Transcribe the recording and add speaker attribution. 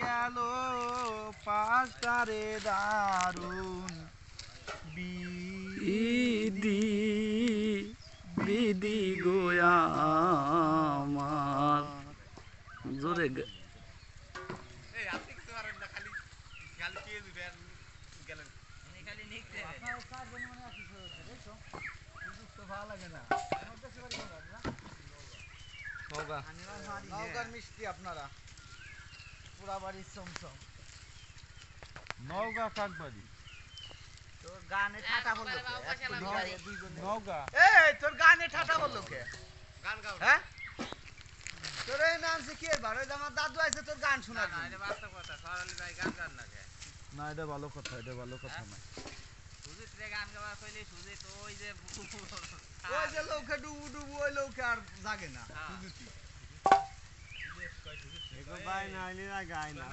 Speaker 1: গেল পাঁচটারে দারুণ
Speaker 2: বিধি বিধি গোয়া আমার জোরে
Speaker 1: নওগাঁর মিষ্টি আপনারা পুরা বাড়ির সমসম নওগাঁ কাকবাড়ি তোর গানে ঠাটা বললো নওগাঁ এই তোর গানে ঠাটা বললো কে গান গাও হ্যাঁ তোর এই নাম শিখিয়ে বার ওই আমার দাদু আছে তোর গান শোনা না এটা বাস্তব কথা সরালি ভাই গান গান না কে না এটা ভালো কথা না সুজিত রে গান গাওয়া কইলে সুজিত ওই যে লোকে ডুবু ডুবু ওই লোকে আর জাগে না সুজিত এগো ভাই না আইলি না গায় না